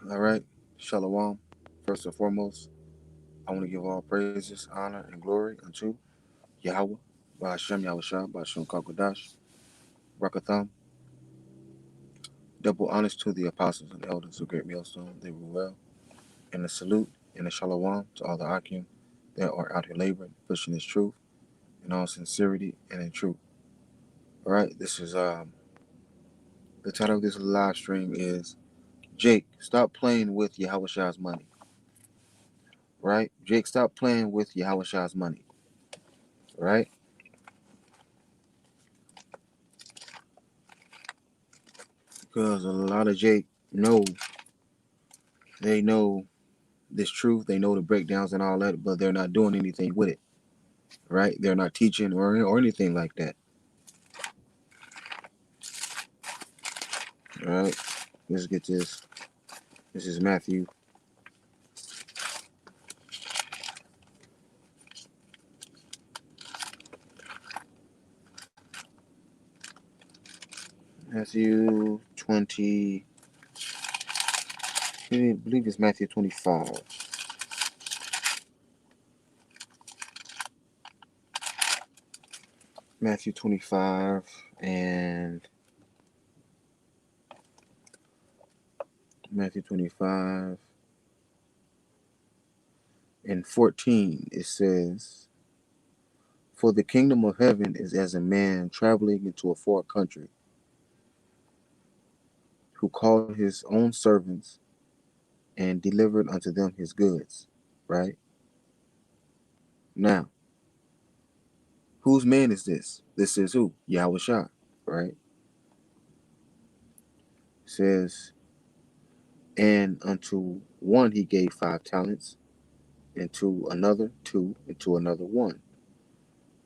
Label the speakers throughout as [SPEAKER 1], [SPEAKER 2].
[SPEAKER 1] All right. Shalom. First and foremost, I want to give all praises, honor, and glory unto Yahweh, by Hashem Yahawashah, by Hashem Kakodash, Rakatham. Double honors to the apostles and elders of Great Millstone. They were well. And a salute and a shalom to all the Akim that are out here laboring, pushing this truth in all sincerity and in truth. All right. This is the title of this live stream is Jake, stop playing with Yahawashi'S money. Right? Jake, stop playing with Yahawashi'S money. Right? Because a lot of Jake know they know this truth, they know the breakdowns and all that, but they're not doing anything with it. Right? They're not teaching or anything like that. All right. Let's get this. This is Matthew 20. I believe it's Matthew 25. Matthew 25 and Matthew 25 and 14. It says, "For the kingdom of heaven is as a man traveling into a far country, who called his own servants and delivered unto them his goods." Right? Now, whose man is this? This is who? Yahawashah. Right? It says, "And unto one he gave 5 talents, and to another 2, and to another 1.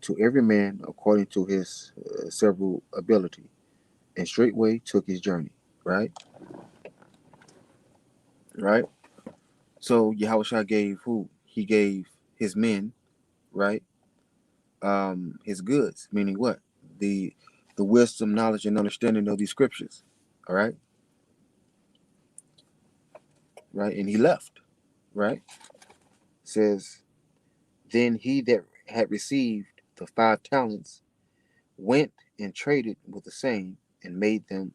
[SPEAKER 1] To every man according to his several ability, and straightway took his journey." Right? Right? So Yahushua gave who? He gave his men, right? His goods, meaning what? The the wisdom, knowledge, and understanding of these scriptures. All right, right, and he left. Right, says, then he that had received the 5 talents went and traded with the same and made them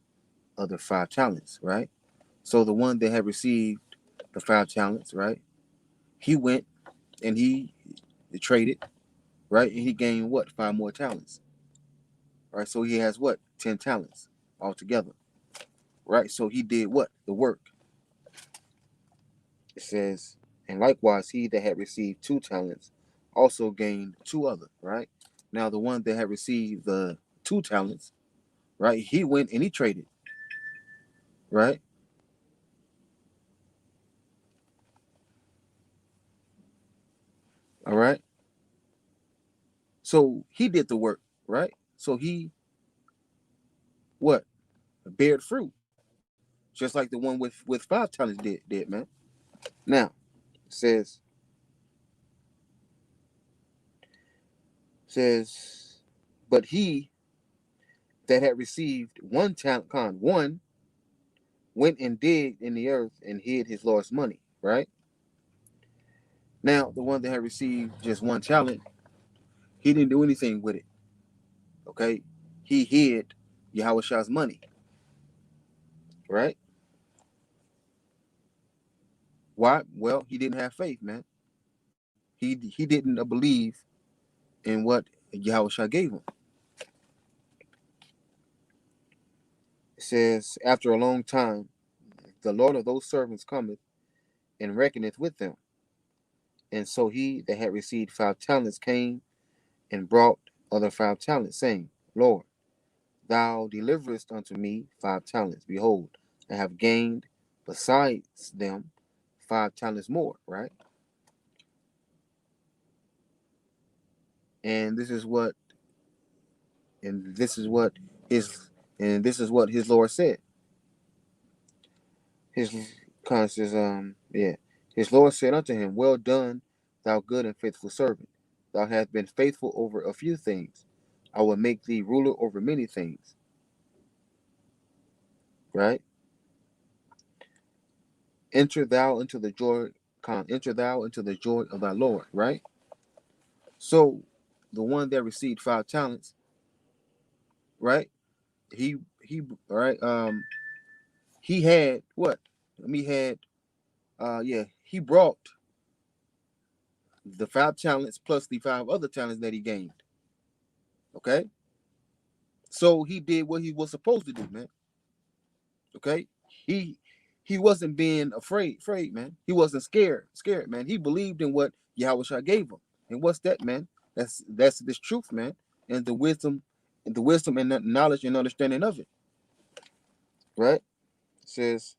[SPEAKER 1] other 5 talents. Right, so the one that had received the 5 talents, right, he went and he traded, right, and he gained what? 5 more talents. Right, so he has what? 10 talents altogether. Right, so he did what? The work. It says, and likewise he that had received 2 talents also gained 2 other. Right, now the one that had received the 2 talents, right, he went and he traded. Right, all right, so he did the work. Right, so he what? Bared fruit, just like the one with 5 talents did, man. Now it says, but he that had received 1 talent, one, went and digged in the earth and hid his Lord's money. Right, now the one that had received just 1 talent, he didn't do anything with it. Okay, he hid Yahawashi's money. Right, why? Well, he didn't have faith, man. He didn't believe in what Yahushua gave him. It says, after a long time, the Lord of those servants cometh and reckoneth with them. And so he that had received 5 talents came and brought other 5 talents, saying, Lord, thou deliverest unto me 5 talents. Behold, I have gained besides them 5 talents more. Right, and this is what and this is what his Lord said. His says, yeah. His Lord said unto him, well done, thou good and faithful servant. Thou hast been faithful over a few things. I will make thee ruler over many things. Right? enter thou into the joy, enter thou into the joy of thy Lord, right? So the one that received 5 talents, right? He right, he had what? He had yeah, he brought the 5 talents plus the 5 other talents that he gained. Okay? So he did what he was supposed to do, man. Okay? He he wasn't being afraid, man. He wasn't scared, man. He believed in what Yahawashai gave him. And what's that, man? That's this truth, man. And the wisdom and the knowledge and understanding of it. Right? It says,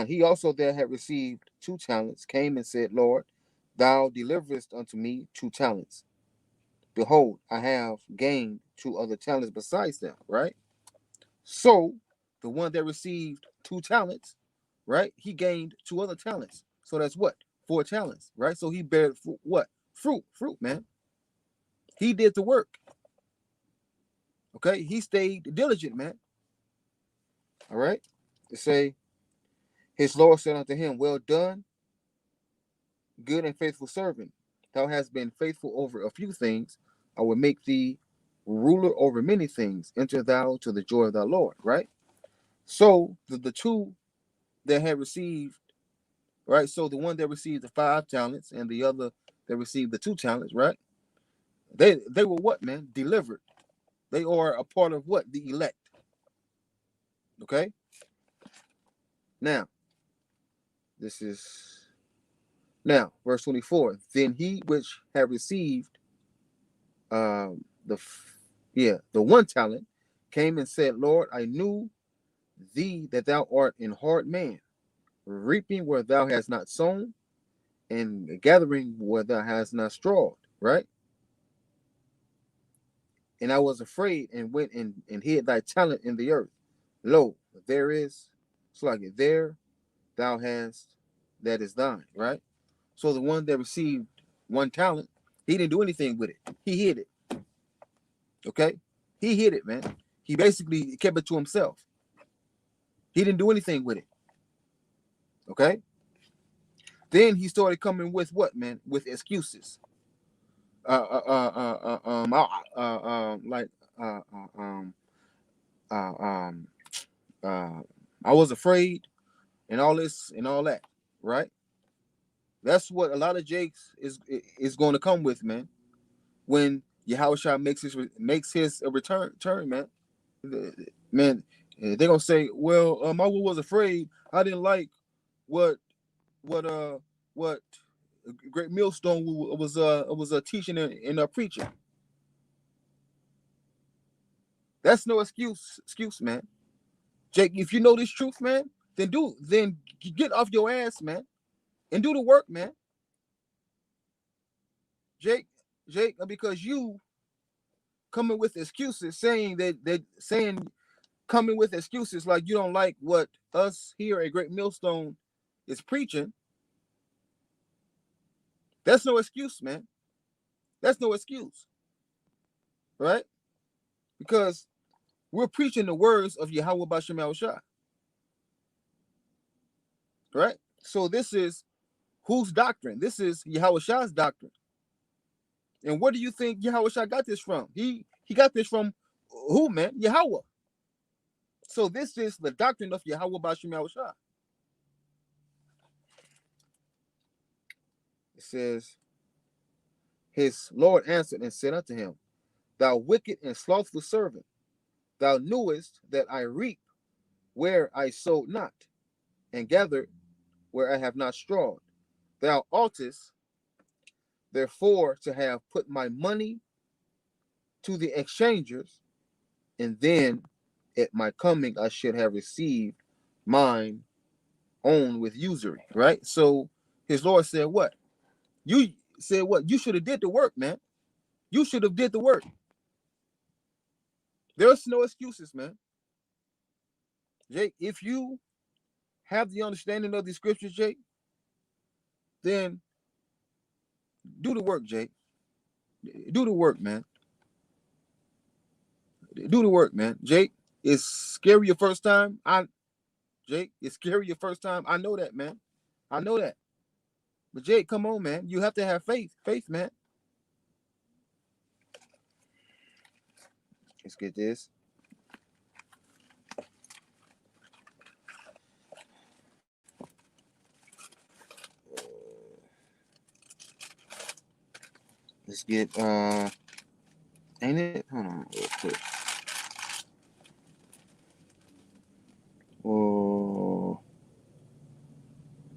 [SPEAKER 1] he also that had received 2 talents came and said, Lord, thou deliverest unto me 2 talents. Behold, I have gained 2 other talents besides them, right? So the one that received 2 talents, right? He gained 2 other talents. So that's what? 4 talents, right? So he bared what? Fruit, man. He did the work. Okay, he stayed diligent, man. All right. To say, his Lord said unto him, well done, good and faithful servant. Thou hast been faithful over a few things. I will make thee ruler over many things. Enter thou to the joy of thy Lord, right? So the two that had received, right? So the one that received the 5 talents and the other that received the 2 talents, right? They were what, man? Delivered. They are a part of what? The elect. Okay? Now, this is now verse 24. Then he which had received the 1 talent came and said, Lord, I knew thee that thou art an hard man, reaping where thou hast not sown, and gathering where thou hast not strawed, right? And I was afraid and went and hid thy talent in the earth. Lo, there is, it's like it, there thou hast that is thine, right? So the one that received 1 talent, he didn't do anything with it. He hid it. Okay? He hid it, man. He basically kept it to himself. He didn't do anything with it. Okay? Then he started coming with what, man? With excuses. Like, uh, uh, um, uh, um, uh, I was afraid, and all this and all that, right? That's what a lot of Jakes is going to come with, man. When Yahushua makes his return, man. Man, they're gonna say, well, my was afraid. I didn't like what what uh what Great Millstone was teaching and preaching. That's no excuse, man. Jake, if you know this truth, man, then get off your ass, man, and do the work, man. Jake, because you coming with excuses, saying that saying coming with excuses like you don't like what us here at Great Millstone is preaching. That's no excuse, man. That's no excuse, right? Because we're preaching the words of Yahweh Bashem Yahushua, right? So this is whose doctrine? This is Yahawashi'S doctrine. And where do you think Yahushua got this from? He got this from who, man? Yahweh. So this is the doctrine of Yahweh Bashem Yahushua. It says, his Lord answered and said unto him, thou wicked and slothful servant, thou knewest that I reap where I sowed not, and gathered where I have not strawed. Thou oughtest therefore to have put my money to the exchangers, and then at my coming I should have received mine own with usury. Right? So his Lord said, what? You said what? You should have did the work, man. You should have did the work. There's no excuses, man. Jake, if you have the understanding of the scriptures, Jake, then do the work, Jake. Do the work, man. Do the work, man. Jake, it's scary your first time. Jake. It's scary your first time. I know that, man. I know that. But Jake, come on, man. You have to have faith. Faith, man. Let's get this. Let's get ain't it? Hold on real quick. Oh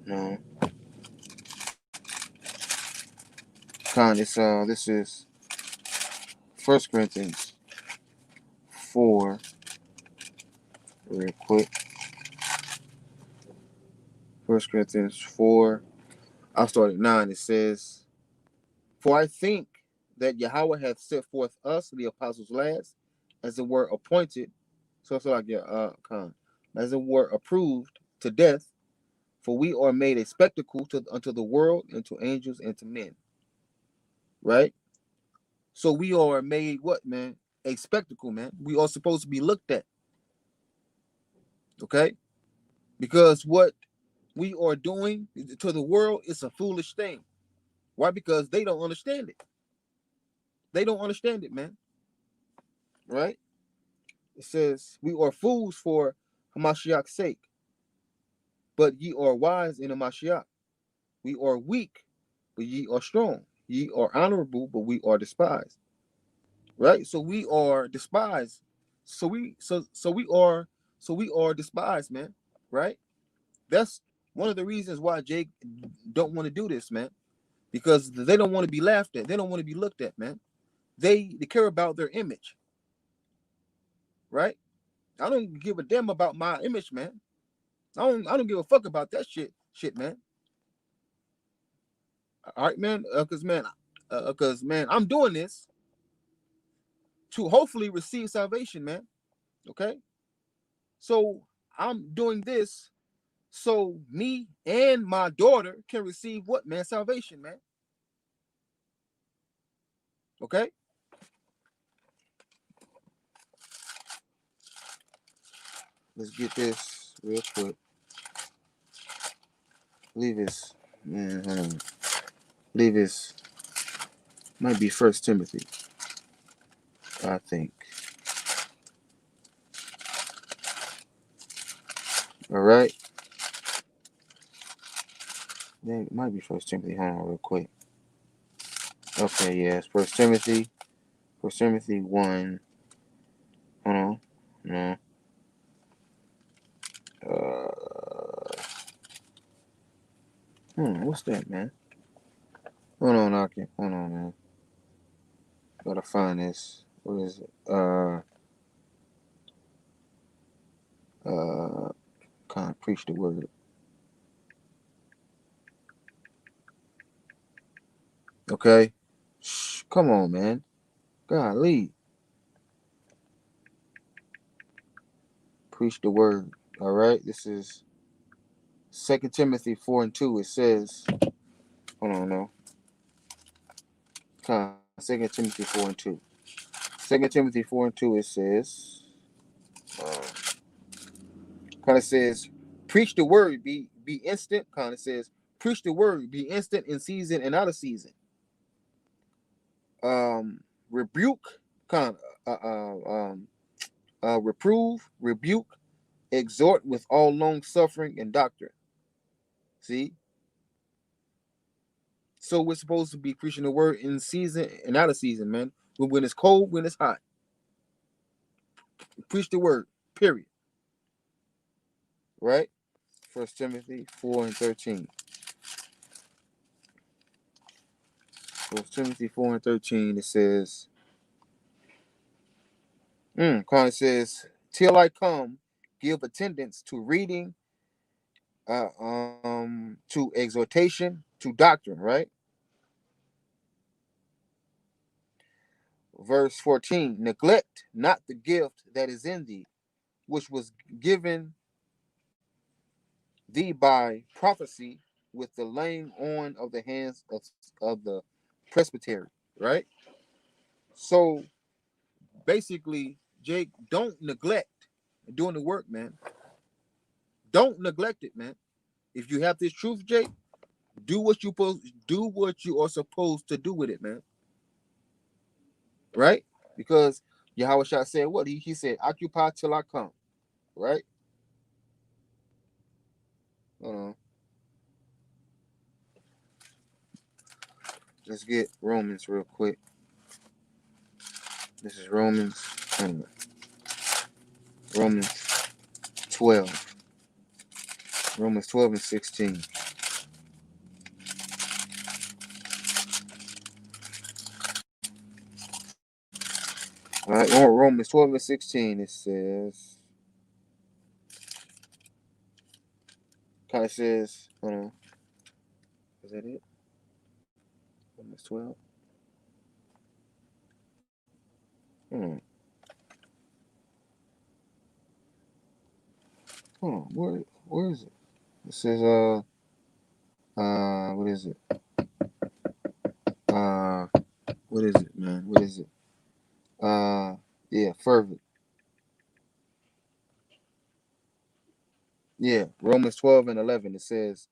[SPEAKER 1] no. This is 1 Corinthians 4 real quick. 1 Corinthians 4. I'll start at 9. It says, "For I think that Yahweh hath set forth us, the apostles last, as it were appointed." So it's like as it were approved to death, for we are made a spectacle unto the world and to angels and to men. Right? So we are made what, man? A spectacle, man. We are supposed to be looked at. Okay? Because what we are doing to the world is a foolish thing. Why? Because they don't understand it. They don't understand it, man. Right? It says, "We are fools for Hamashiach's sake, but ye are wise in Hamashiach. We are weak, but ye are strong. Ye are honorable, but we are despised." Right? So we are despised. So we are despised, man. Right? That's one of the reasons why Jake don't want to do this, man. Because they don't want to be laughed at. They don't want to be looked at, man. They care about their image. Right? I don't give a damn about my image, man. I don't give a fuck about that shit, man. All right, man. Cause man, I'm doing this to hopefully receive salvation, man. Okay, so I'm doing this so me and my daughter can receive what, man? Salvation, man. Okay. Let's get this real quick. Leave this, man. Hold on. Leave this. Might be First Timothy, I think. All right. It might be First Timothy. Hold on, real quick. Okay, yeah, it's First Timothy. First Timothy 1. Hold on. No. What's that, man? Hold on, Aki. Hold on, man. Gotta find this. What is it? Can't preach the word. Okay. Shh, come on, man. Golly. Preach the word. All right. This is 2 Timothy 4:2. It says, hold on, no. 2 Timothy 4:2. 2 Timothy 4:2. It says, kind of says, preach the word, be instant. Kind of says, preach the word, be instant in season and out of season. Rebuke, kind reprove, rebuke, exhort with all long suffering and doctrine. See, so we're supposed to be preaching the word in season and out of season, man. When it's cold, when it's hot, preach the word. Period. Right? 1 Timothy 4:13. 1 Timothy 4:13. It says, kind of says, till I come, give attendance to reading, to exhortation, to doctrine. Right? Verse 14. Neglect not the gift that is in thee, which was given thee by prophecy with the laying on of the hands of the presbytery. Right? So basically, Jake, don't neglect doing the work, man. don't neglect it, man. If you have this truth, Jake, do what you are supposed to do with it, man. Right? Because Yahawashi'S said what? He said, occupy till I come. Right? Uh, let's get Romans real quick. This is Romans. Romans 12. Romans 12 and 16. All right, Romans 12 and 16, it says, kind of says, hold on, is that it? Romans 12? Hold on, where is it? It says, what is it? What is it, man? What is it? Yeah, fervent. Yeah, Romans 12 and 11, it says,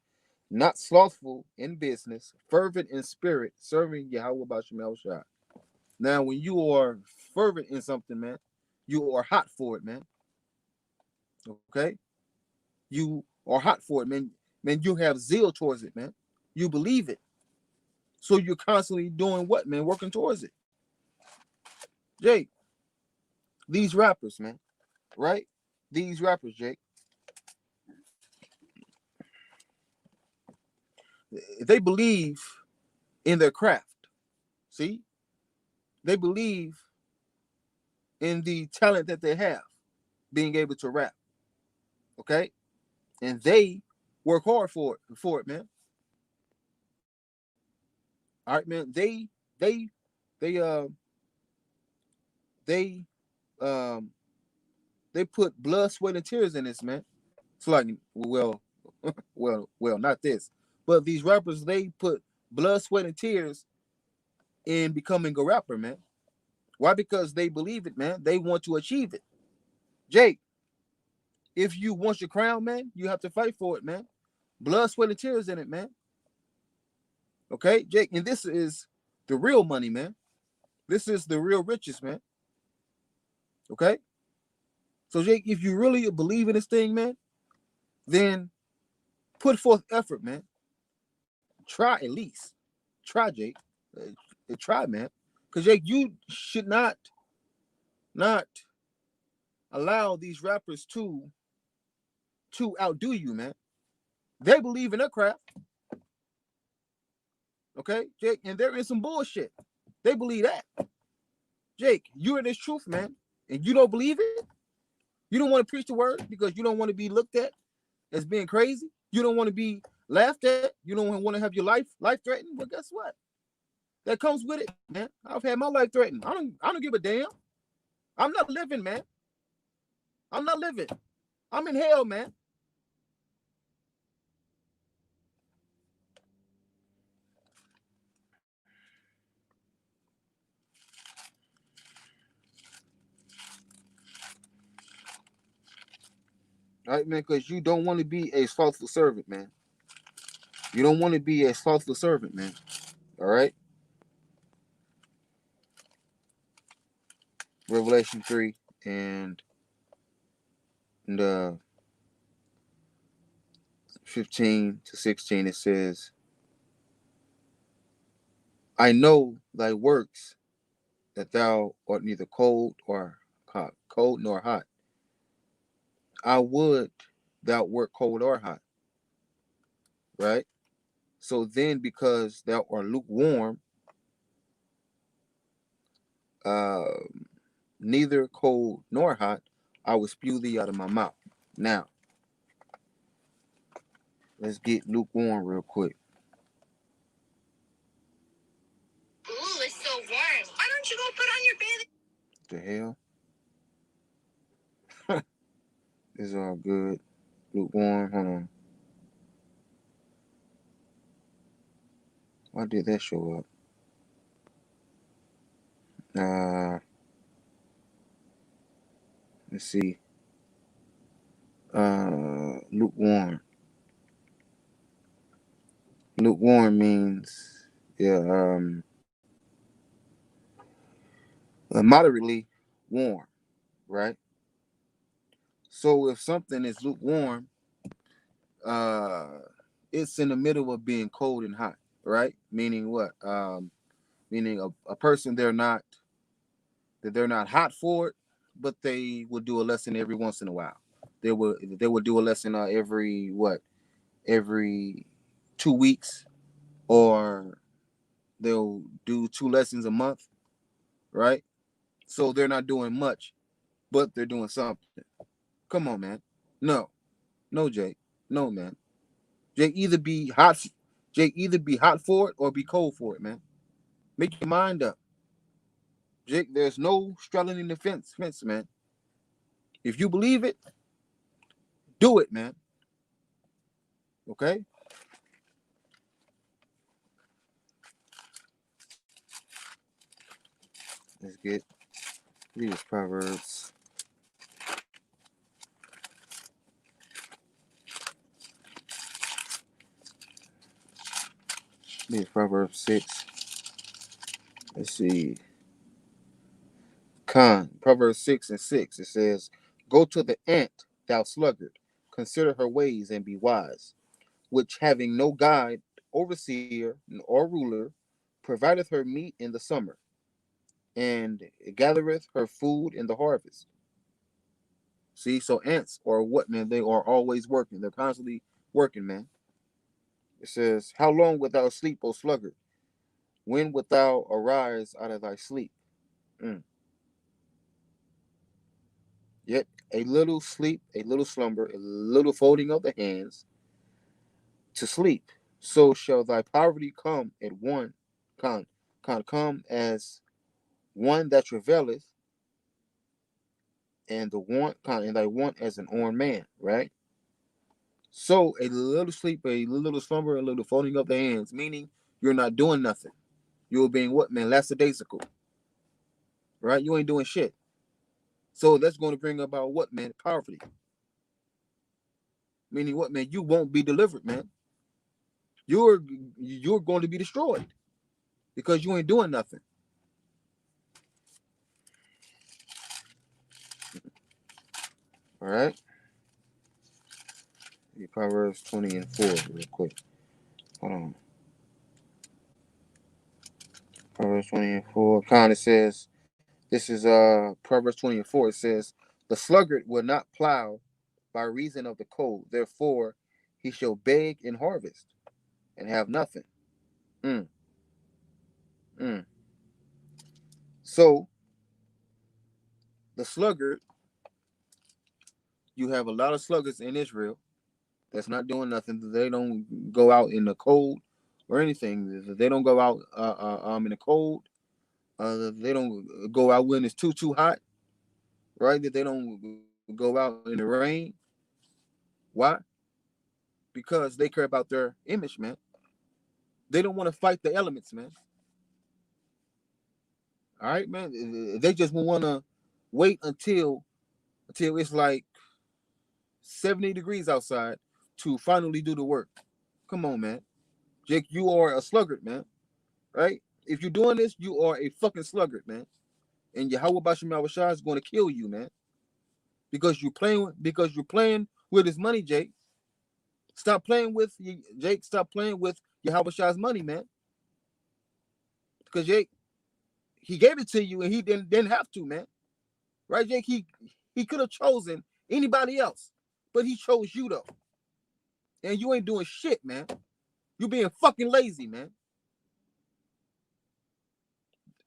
[SPEAKER 1] not slothful in business, fervent in spirit, serving Yahweh Shai. Now, when you are fervent in something, man, you are hot for it, man. Okay? You are hot for it, man. Man, you have zeal towards it, man. You believe it. So you're constantly doing what, man? Working towards it. Jake, these rappers, man, right? These rappers, Jake, they believe in their craft. See? They believe in the talent that they have, being able to rap. Okay? And they work hard for it, man. All right, man. They they they um they put blood, sweat, and tears in this, man. It's like, well, not this, but these rappers, they put blood, sweat, and tears in becoming a rapper, man. Why? Because they believe it, man. They want to achieve it. Jake, if you want your crown, man, you have to fight for it, man. Blood, sweat, and tears in it, man. Okay, Jake, and this is the real money, man. This is the real riches, man. Okay, so Jake, if you really believe in this thing, man, then put forth effort, man. Try at least. Try, Jake. Try, man. Because Jake, you should not allow these rappers to outdo you, man. They believe in their craft. Okay, Jake, and they're in some bullshit. They believe that. Jake, you're in this truth, man, and you don't believe it. You don't want to preach the word because you don't want to be looked at as being crazy. You don't want to be laughed at. You don't want to have your life threatened. But guess what? That comes with it, man. I've had my life threatened. I don't give a damn. I'm not living, man. I'm not living. I'm in hell, man. All right, man, because you don't want to be a slothful servant, man. You don't want to be a slothful servant, man. All right? Revelation 3 and 15 to 16, it says, I know thy works, that thou art neither cold or hot, cold nor hot. I would thou wert cold or hot, right? So then, because thou art lukewarm, uh, neither cold nor hot, I will spew thee out of my mouth. Now, let's get lukewarm real quick.
[SPEAKER 2] Ooh, it's so warm. Why don't you go put on your bathing?
[SPEAKER 1] The hell? It's all good. Lukewarm, hold on. Why did that show up? Let's see. Lukewarm. Lukewarm means, yeah, moderately warm, right? So if something is lukewarm, uh, it's in the middle of being cold and hot, right? Meaning what? Meaning a person they're not hot for it, but they will do a lesson every once in a while. They will do a lesson every what? Every 2 weeks, or they'll do two lessons a month, right? So they're not doing much, but they're doing something. Come on, man. No, no, Jake. No, man. Jake either be hot. Jake either be hot for it or be cold for it, man. Make your mind up, Jake. There's no straddling in the fence, man. If you believe it, do it, man. Okay. Let's get these Proverbs. These Proverbs 6. Let's see. Proverbs 6:6. It says, "Go to the ant, thou sluggard, consider her ways and be wise, which having no guide, overseer, or ruler, provideth her meat in the summer, and gathereth her food in the harvest." See, so ants are what, man? They are always working. They're constantly working, man. It says, "How long wilt thou sleep, O sluggard? When wilt thou arise out of thy sleep? Mm. Yet a little sleep, a little slumber, a little folding of the hands to sleep. So shall thy poverty come at one con come as one that travaileth, and the want and thy want as an armed man." Right. So a little sleep, a little slumber, a little folding of the hands, meaning you're not doing nothing. You're being what, man? Lackadaisical. Right. You ain't doing shit. So that's going to bring about what, man? Poverty. Meaning what, man? You won't be delivered, man. You're you're going to be destroyed because you ain't doing nothing. All right. Proverbs 20:4, real quick. Hold on. Proverbs 20:4. Kind of says, this is Proverbs 20:4. It says, "The sluggard will not plow by reason of the cold. Therefore, he shall beg in harvest and have nothing." Mm, mm. So the sluggard, you have a lot of sluggards in Israel that's not doing nothing. They don't go out in the cold or anything. They don't go out in the cold. They don't go out when it's too hot, right? That they don't go out in the rain. Why? Because they care about their image, man. They don't want to fight the elements, man. All right, man. They just want to wait until it's like 70 degrees outside to finally do the work. Come on, man. Jake, you are a sluggard, man. Right? If you're doing this, you are a fucking sluggard, man. And Yahawashi'S is going to kill you, man. Because you're playing with his money, Jake. Stop playing with Jake. Stop playing with Yahawashi'S money, man. Because Jake, he gave it to you and he didn't have to, man. Right, Jake? He could have chosen anybody else, but he chose you though. And you ain't doing shit, man. You being fucking lazy, man.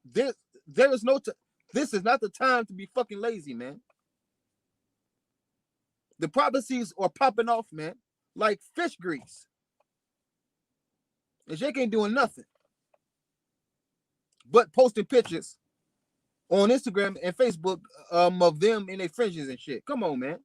[SPEAKER 1] There, there is no. This is not the time to be fucking lazy, man. The prophecies are popping off, man, like fish grease. And Jake ain't doing nothing but posting pictures on Instagram and Facebook of them in their fringes and shit. Come on, man.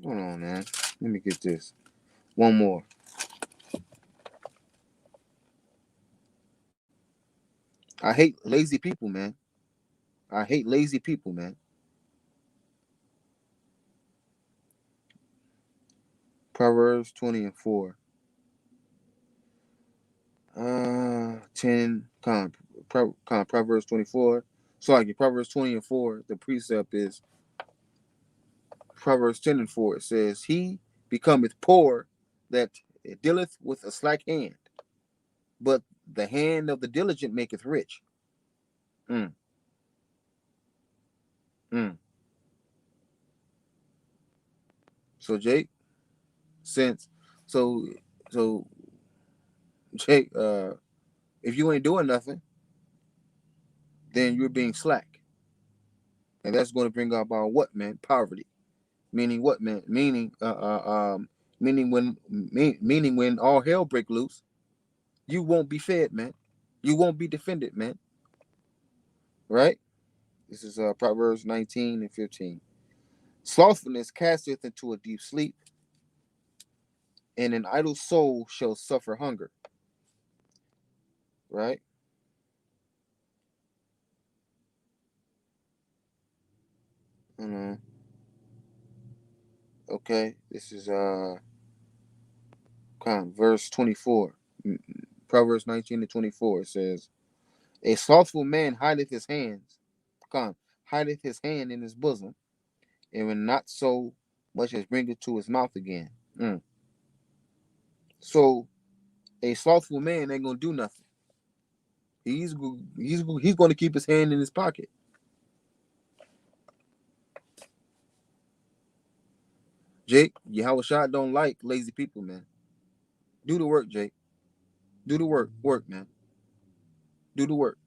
[SPEAKER 1] Hold on, man. Let me get this. One more. I hate lazy people, man. I hate lazy people, man. Proverbs 20 and 4. 10, Proverbs 24. So I get Proverbs 20 and 4. The precept is Proverbs 10 and 4. It says, He becometh poor that dealeth with a slack hand, but the hand of the diligent maketh rich. Mm, mm. So Jake, since so so Jake, if you ain't doing nothing, then you're being slack, and that's going to bring about what, man? Poverty. Meaning what, man? Meaning when all hell break loose, you won't be fed, man. You won't be defended, man. Right? This is Proverbs 19 and 15. Slothfulness casteth into a deep sleep, and an idle soul shall suffer hunger. Right? Uh, okay. This is verse 24. Proverbs 19 to 24. It says, A slothful man hideth his hands, hideth his hand in his bosom, and when not so much as bring it to his mouth again. Mm. So a slothful man ain't gonna do nothing. He's going to keep his hand in his pocket. Jake, Yahawashi'S don't like lazy people, man. Do the work, Jake. Do the work, man. Do the work,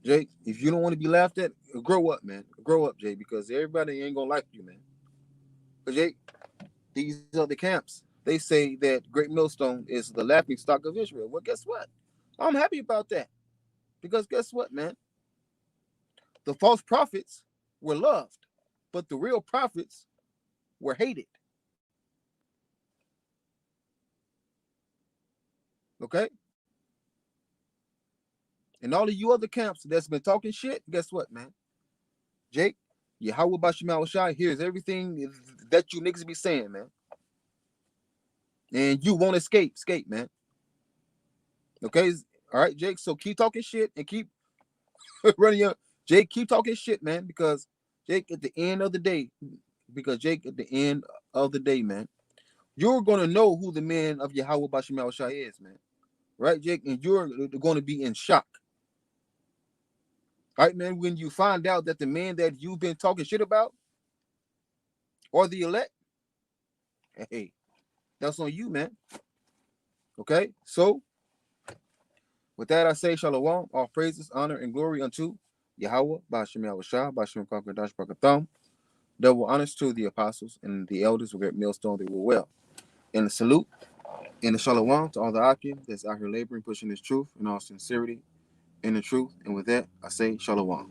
[SPEAKER 1] Jake. If you don't want to be laughed at, grow up, man. Grow up, Jake, because everybody ain't gonna like you, man. But Jake, these are the camps. They say that Great Millstone is the laughing stock of Israel. Well, guess what? I'm happy about that. Because guess what, man? The false prophets were loved, but the real prophets were hated. Okay? And all of you other camps that's been talking shit, guess what, man? Jake, Yahweh Bashemal Shai hears everything that you niggas be saying, man. And you won't escape, man. Okay? All right, Jake. So keep talking shit and keep running your Jake, keep talking shit, man, because Jake, at the end of the day, man, you're gonna know who the man of Yahweh Bashemal Shai is, man. Right, Jake? And you're going to be in shock. Right, man, when you find out that the man that you've been talking shit about or the elect, hey, that's on you, man. Okay, so with that, I say shalom, all praises, honor, and glory unto Yahweh, Bashem Yahushua, Bashem Kakadash Bakatham. Double honors to the apostles and the elders of Great Millstone, they were well. And the salute and the shalom to all the Akim that's out here laboring, pushing this truth in all sincerity and the truth. And with that, I say shalom.